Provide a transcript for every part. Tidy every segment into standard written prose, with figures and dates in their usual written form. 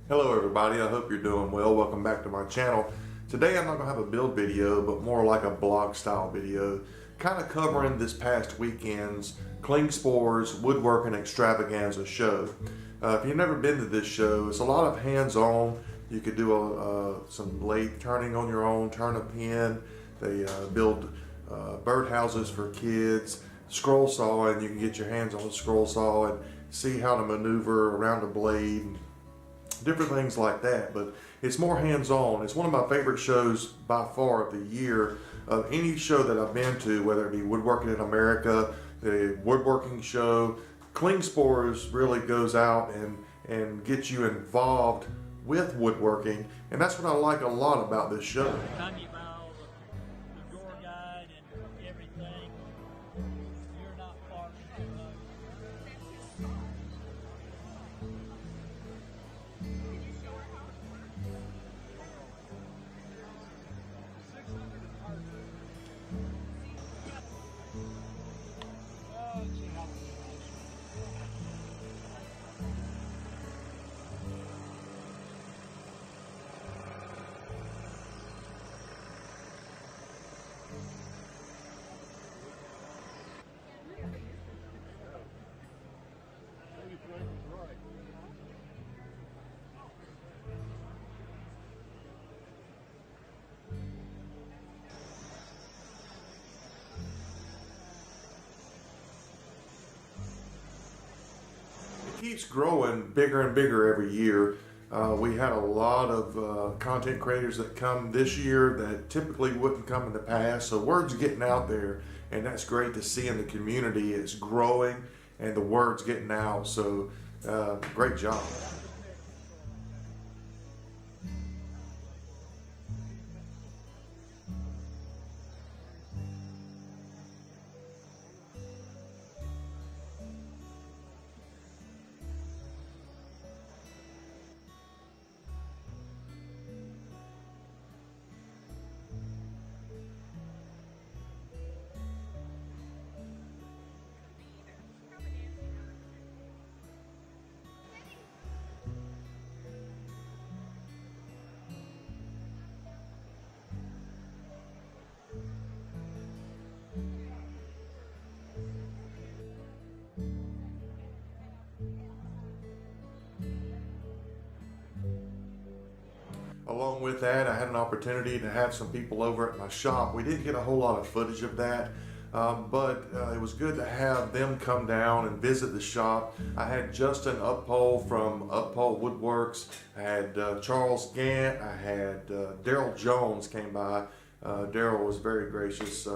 Hello everybody, I hope you're doing well. Welcome back to my channel. Today I'm not going to have a build video, but more like a blog style video, kind of covering this past weekend's Klingspor's Woodworking Extravaganza show. If you've never been to this show, it's a lot of hands-on. You could do some lathe turning on your own, turn a pin. They build birdhouses for kids, scroll saw, and you can get your hands on the scroll saw and see how to maneuver around a blade, different things like that. But it's more hands-on. It's one of my favorite shows by far of the year, of any show that I've been to, whether it be Woodworking in America, the Woodworking show. Klingspor really goes out and gets you involved with woodworking, and that's what I like a lot about this show. Talking about the door guide and everything, you're not far from the road. Keeps growing bigger and bigger every year. We had a lot of content creators that come this year that typically wouldn't come in the past, so word's getting out there, and that's great to see in the community. It's growing and the word's getting out, so great job. Along with that, I had an opportunity to have some people over at my shop. We didn't get a whole lot of footage of that, but it was good to have them come down and visit the shop. I had Justin Uppole from Uppole Woodworks. I had Charles Gant. I had Daryl Jones came by. Daryl was very gracious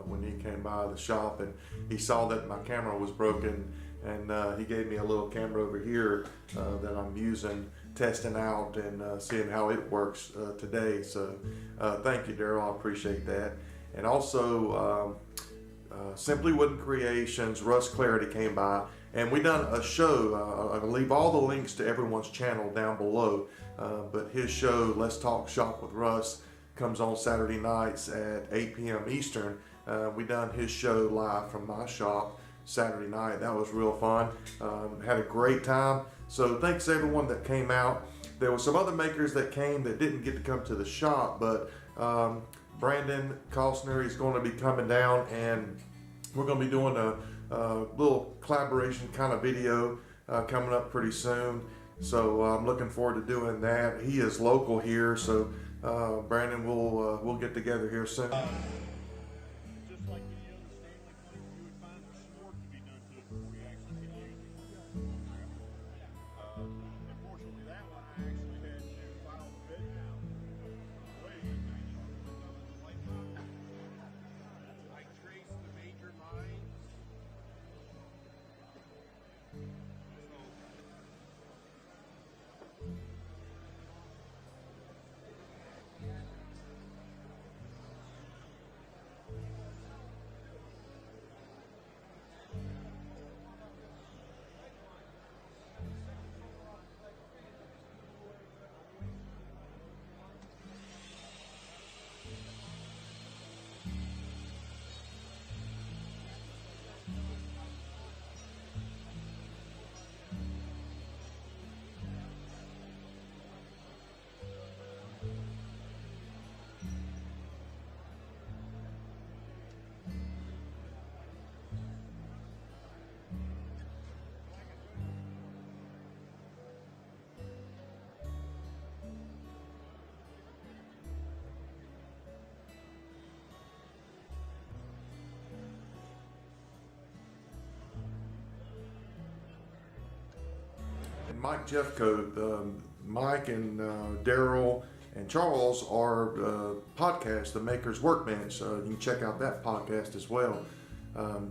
when he came by the shop, and he saw that my camera was broken, and he gave me a little camera over here that I'm using, testing out and seeing how it works today. So thank you, Daryl, I appreciate that. And also Simply Wooden Creations, Russ Clarity came by, and we done a show. I'll leave all the links to everyone's channel down below, but his show, Let's Talk Shop with Russ, comes on Saturday nights at 8 p.m. Eastern. We done his show live from my shop Saturday night. That was real fun. Had a great time. So thanks to everyone that came out. There were some other makers that came that didn't get to come to the shop, but Brandon Costner is going to be coming down, and we're going to be doing a little collaboration kind of video coming up pretty soon. So I'm looking forward to doing that. He is local here, so Brandon, we'll get together here soon. Just like any other Stanley plate, you would find the sport to be done to it before you actually can use it. Unfortunately, that one I actually had to file the bed down. I traced the major lines. Mike Jeffcoat. Mike and Daryl and Charles are podcast, The Maker's Workbench. You can check out that podcast as well.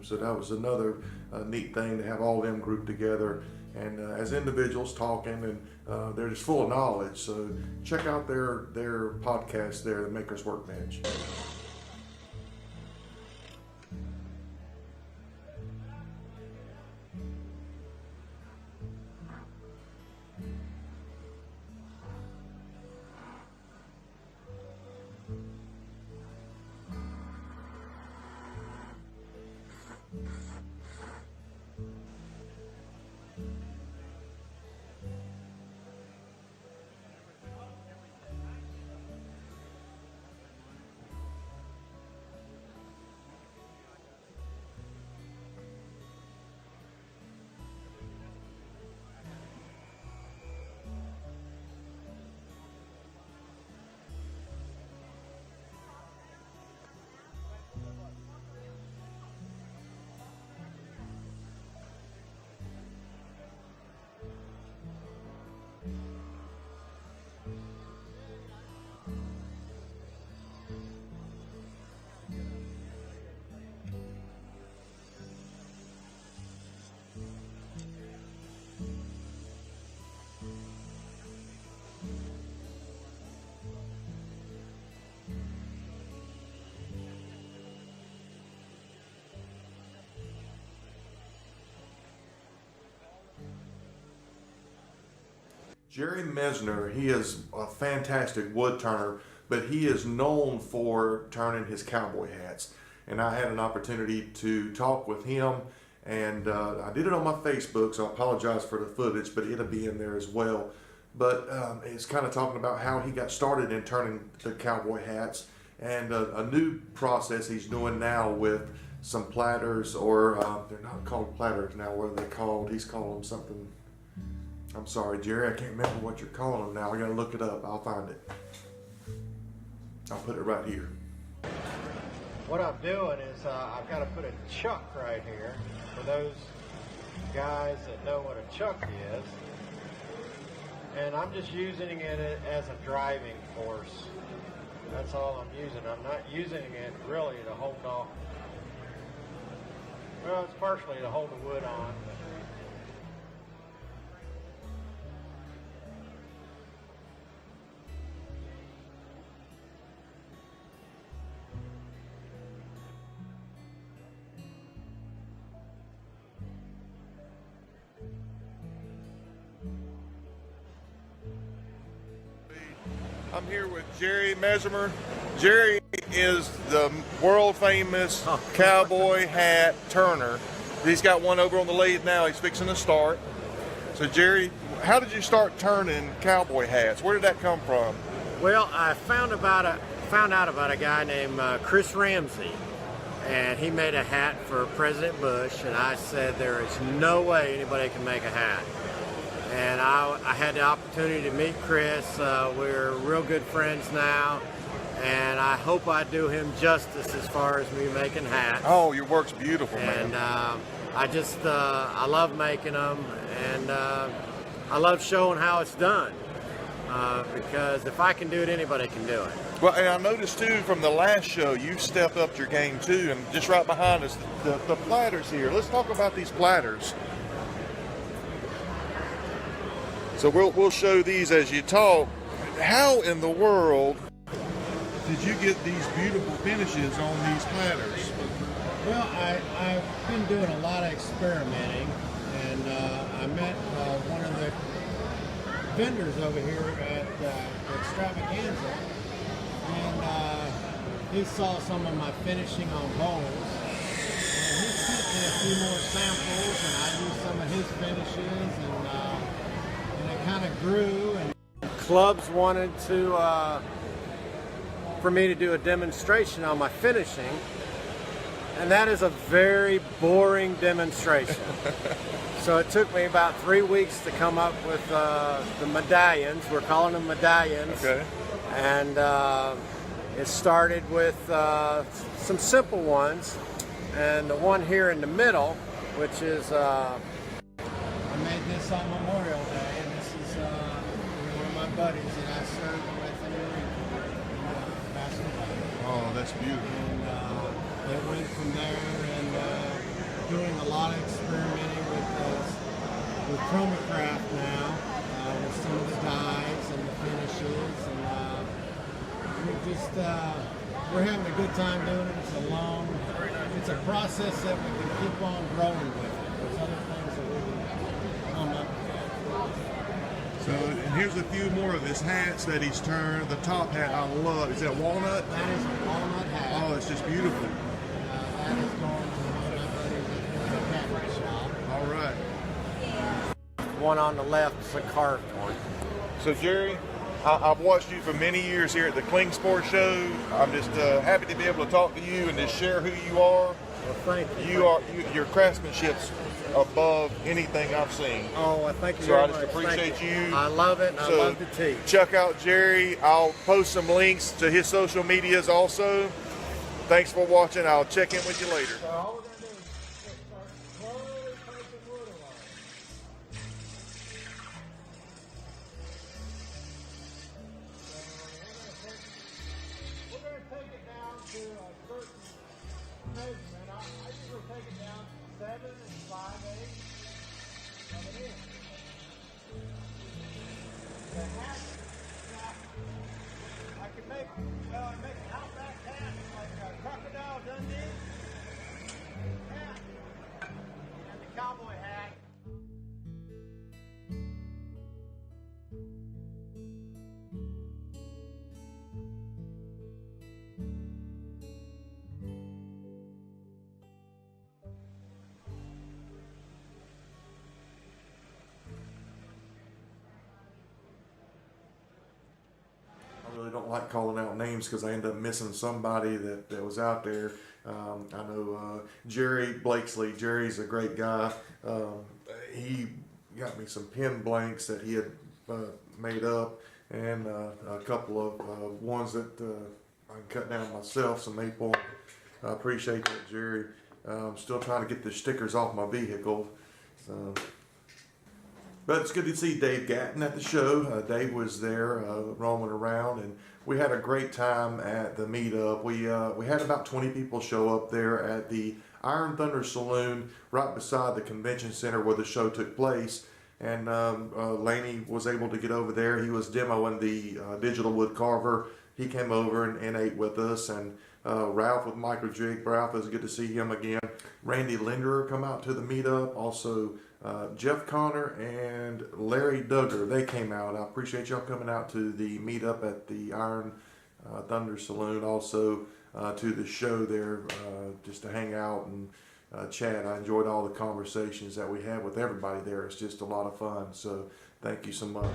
So that was another neat thing to have all them grouped together and as individuals talking, and they're just full of knowledge. So check out their podcast there, The Maker's Workbench. Jerry Mesner, he is a fantastic wood turner, but he is known for turning his cowboy hats. And I had an opportunity to talk with him, and I did it on my Facebook, so I apologize for the footage, but it'll be in there as well. But it's kind of talking about how he got started in turning the cowboy hats, and a new process he's doing now with some platters, or they're not called platters now, what are they called? He's calling them something. I'm sorry, Jerry, I can't remember what you're calling them now. I gotta look it up. I'll find it. I'll put it right here. What I'm doing is I've got to put a chuck right here for those guys that know what a chuck is. And I'm just using it as a driving force. That's all I'm using. I'm not using it really to hold off. Well, it's partially to hold the wood on. I'm here with Jerry Mesmer. Jerry is the world famous cowboy hat turner. He's got one over on the lathe now. He's fixing to start. So Jerry, how did you start turning cowboy hats? Where did that come from? Well, I found out about a guy named Chris Ramsey, and he made a hat for President Bush, and I said there is no way anybody can make a hat. And I had the opportunity to meet Chris. We're real good friends now, and I hope I do him justice as far as me making hats. Oh, your work's beautiful, man. And I love making them, and I love showing how it's done, because if I can do it, anybody can do it. Well, and I noticed too from the last show, you stepped up your game too, and just right behind us, the platters here. Let's talk about these platters. So we'll show these as you talk. How in the world did you get these beautiful finishes on these platters? Well, I've been doing a lot of experimenting, and I met one of the vendors over here at Extravaganza, and he saw some of my finishing on bowls, and he sent me a few more samples, and I used some of his finishes, and it kind of grew. And clubs wanted to for me to do a demonstration on my finishing, and that is a very boring demonstration. So it took me about 3 weeks to come up with the medallions. We're calling them medallions. Okay. And it started with some simple ones, and the one here in the middle, which is I made this on Memorial Day. buddies that I served with in the Marine Corps passed away. Oh, that's beautiful. And it went from there, and doing a lot of experimenting with chromacraft now, with some of the dyes and the finishes, and we're having a good time doing it. It's a process that we can keep on growing with. There's other things that we can come up with. So, and here's a few more of his hats that he's turned. The top hat I love. Is that walnut? That is a walnut hat. Oh, it's just beautiful. That is going to one of my buddies at the cabinet shop. All right. One on the left is a carved one. So Jerry, I've watched you for many years here at the Klingspor show. I'm just happy to be able to talk to you and just share who you are. Well, thank you. Your craftsmanship's above anything I've seen. Oh, well, thank you So very I just much. appreciate Thank you. I love it, and So I love to teach. check out Jerry. I'll post some links to his social medias also. Thanks for watching. I'll check in with you later. So all we're going to do is start slowly taking wood away. So we're going to take it down to a certain measurement. I usually take it down to 7 5/8 of an inch. The hat, I can make an outback hat like a Crocodile Dundee hat and the cowboy hat. I really don't like calling out names because I end up missing somebody that was out there. I know Jerry Blakesley. Jerry's a great guy. He got me some pen blanks that he had made up, and a couple of ones that I can cut down myself, some maple. I appreciate that, Jerry. I'm still trying to get the stickers off my vehicle. So. But it's good to see Dave Gatton at the show. Dave was there roaming around, and we had a great time at the meetup. We had about 20 people show up there at the Iron Thunder Saloon right beside the convention center where the show took place. And Laney was able to get over there. He was demoing the digital wood carver. He came over and ate with us. And Ralph with Microjig. Ralph, it was good to see him again. Randy Linderer come out to the meetup. Also, Jeff Connor and Larry Duggar, they came out. I appreciate y'all coming out to the meetup at the Iron Thunder Saloon. Also to the show there just to hang out and chat. I enjoyed all the conversations that we had with everybody there. It's just a lot of fun. So thank you so much.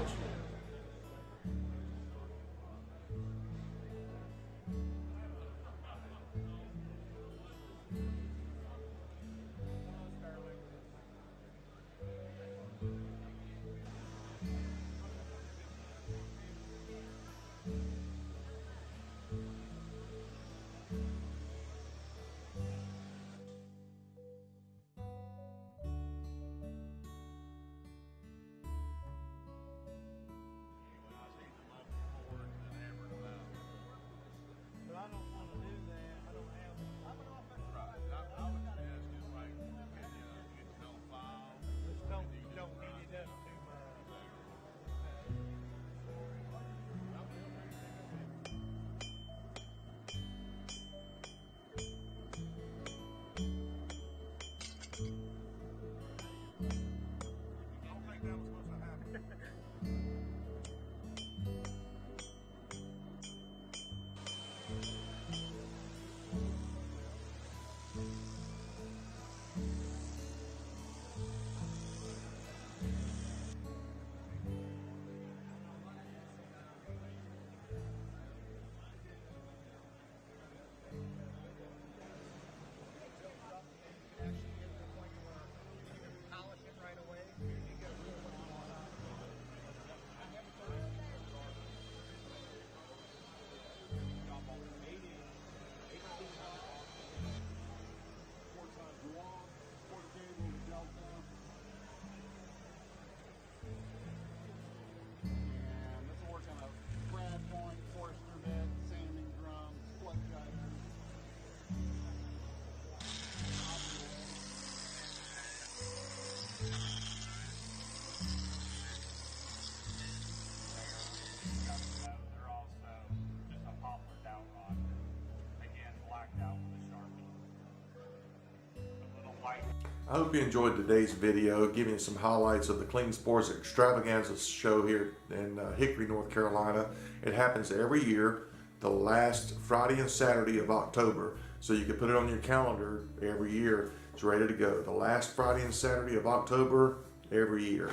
I hope you enjoyed today's video, giving you some highlights of the Klingspor's Extravaganza show here in Hickory, North Carolina. It happens every year, the last Friday and Saturday of October. So you can put it on your calendar every year. It's ready to go. The last Friday and Saturday of October every year.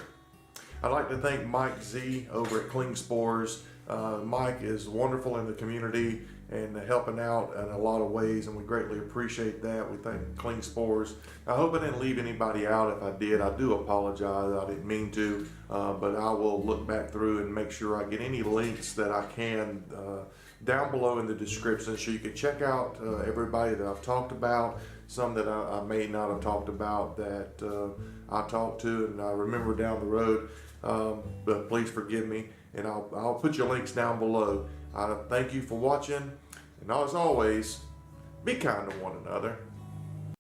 I'd like to thank Mike Z over at Klingspor's. Mike is wonderful in the community and helping out in a lot of ways, and we greatly appreciate that. We thank Klingspor's. I hope I didn't leave anybody out. If I did, I do apologize. I didn't mean to, but I will look back through and make sure I get any links that I can down below in the description, so you can check out everybody that I've talked about, some that I may not have talked about that I talked to and I remember down the road, but please forgive me, and I'll put your links down below. I thank you for watching, and as always, be kind to one another.